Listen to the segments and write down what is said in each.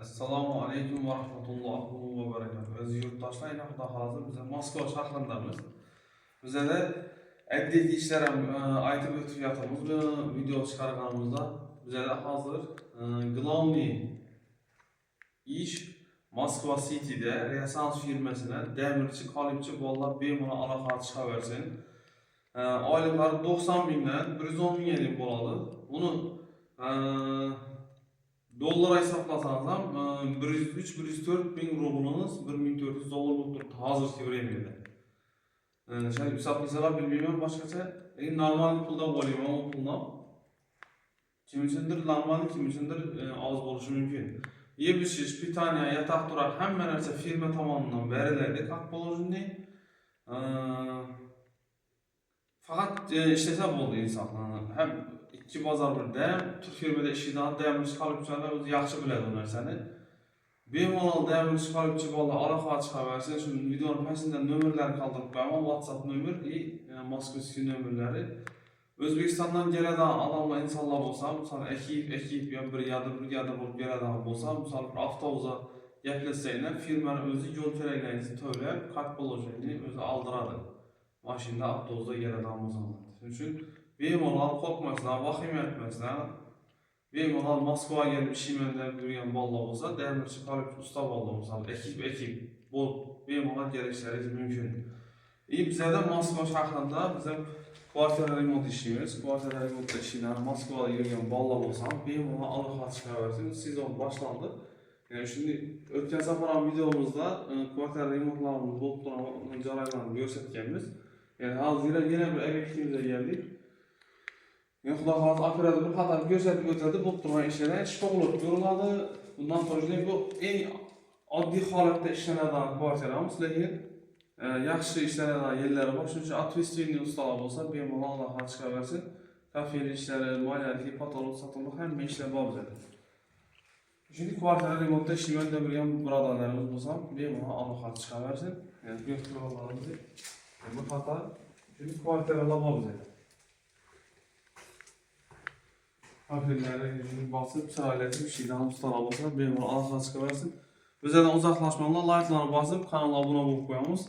Assalomu alaykum va rahmatullohi va barakatuh. Aziz yurtdoshlar, Xudo xolasa biz Moskva shahrindamiz. Bizada addiyat ishlar ham aytib o'tib yotamiz. Bu video chiqarganimizda bizada hozir главный ish Moskva City'da Resans firmasida damirchi, qolipchi bolalar bemalol aloqa chiqaversin. Oyliklari 90 mingdan 110 mingga bo'ladi. Buni dollar hesaplasanız ham 103-104 bin rublunuz 1400 dolar bo'lib turibdi hozirgi времяda. Shuni hisoblasalar bilmayman boshqacha. Normal pulda bo'layman u pulni. Kim uchundir normal, kim uchundir oz bo'lishi mumkin. Yeb-ichish, pitaniya, yotoq turar hamma narsa firma tomonidan beriladi, как положено. Faqat ishlasa bo'ldi insonlar. Ham ikki bozor birda, Turk firmada ishlaydigan damirchi qolipchilar o'zi yaxshi biladi bu narsani. Bemalol damirchi qolipchi bolalar aloqa chiqaversin. Shu videoning pastida nomerlar qoldirib qo'yaman, WhatsApp nomer va Moskvskiy nomerlari. O'zbekistondan keladigan odamlar, insonlar bo'lsa, masalan, ekip yo brigada bo'lib keladigan bo'lsa, masalan, avtobusga gaplashsanglar, firmaning o'zi yo'l kerakligini to'lab, как положение o'zi oldiradi. Mashinada avtobusda keladigan bo'lsalar. Shuning uchun bemalol qo'rqmasdan, vahima etmasdan, bemalol Moskvaga kelib ishlayman deb yurgan bolalar bo'lsa, damirchi qolib usta bolalar bo'lsa, ekip bo'lib bemalol kelishlaringiz mumkin. Bizda Moskva shahrida biz kvartira remont ishlaymiz. Kvartira remontda ishlaydigan Moskvaga yurgan bolalar bo'lsa, bemalol aloqa chiqaversin. Sezon boshlandi. Yani şimdi o'tgan safar ham videomizda kvartira remontlarimiz bo'lib turgan joylarni ko'rsatganmiz. Yani hozir yana bir obyektimizga keldik. Yani Xudo xolasa operator bir xatar ko'rsatib o'tadi, bo'lib turgan ishlar shpog'lab ko'riladi. Bundan sonra bu eng oddiy holatda ishlanadigan kvartiramiz, lekin yaxshi ishlanadigan yerlari bor. Shuning uchun ответственный ustalar bo'lsa, bemalol aloqa chiqaversin. Kafeli ishlari, moliyaviy, patolog, sotuvlar hamma ishlar bor bizda. Şimdi kvartira remontda ishlayman deb yurgan birodarlarimiz bo'lsa, bemalol aloqa chiqaversin. Yani bu birodarlarimiz bu xatar şimdi kvartiralar bor bizda. Kafellere basıp sıraylaşıp bir şeyden ustalar bo'lsa, bemalol aloqa chiqaversin. Bizdan uzoqlashmanglar, like'larni bosib, kanalga obuna bo'lib qo'yamiz.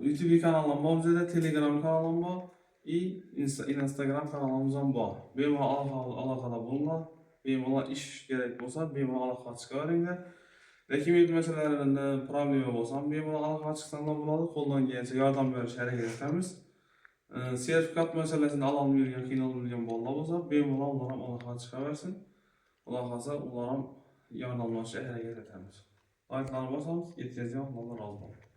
YouTube kanalim bor bizda, Telegram kanalim bor, Instagram kanalimiz ham bor. Bemalol aloqada bo'linglar. Bemalol ish kerak bo'lsa, bemalol aloqa chiqaveringlar. Lekin masalalarida problema bo'lsa, bemalol aloqa chiqsanglar bo'ladi. Qo'ldan kelsa yordam berishga harakat etamiz. Sertifikat masalasini ololmay yurgan, qiynalib yurgan bolalar bo'lsa, bemalol ular ham aloqa chiqaversin. Xudo xolasa ular ham yordamlashishga harakat etamiz. Like'larni bosamiz, yetkazgan Alloh rozi bo'lsin.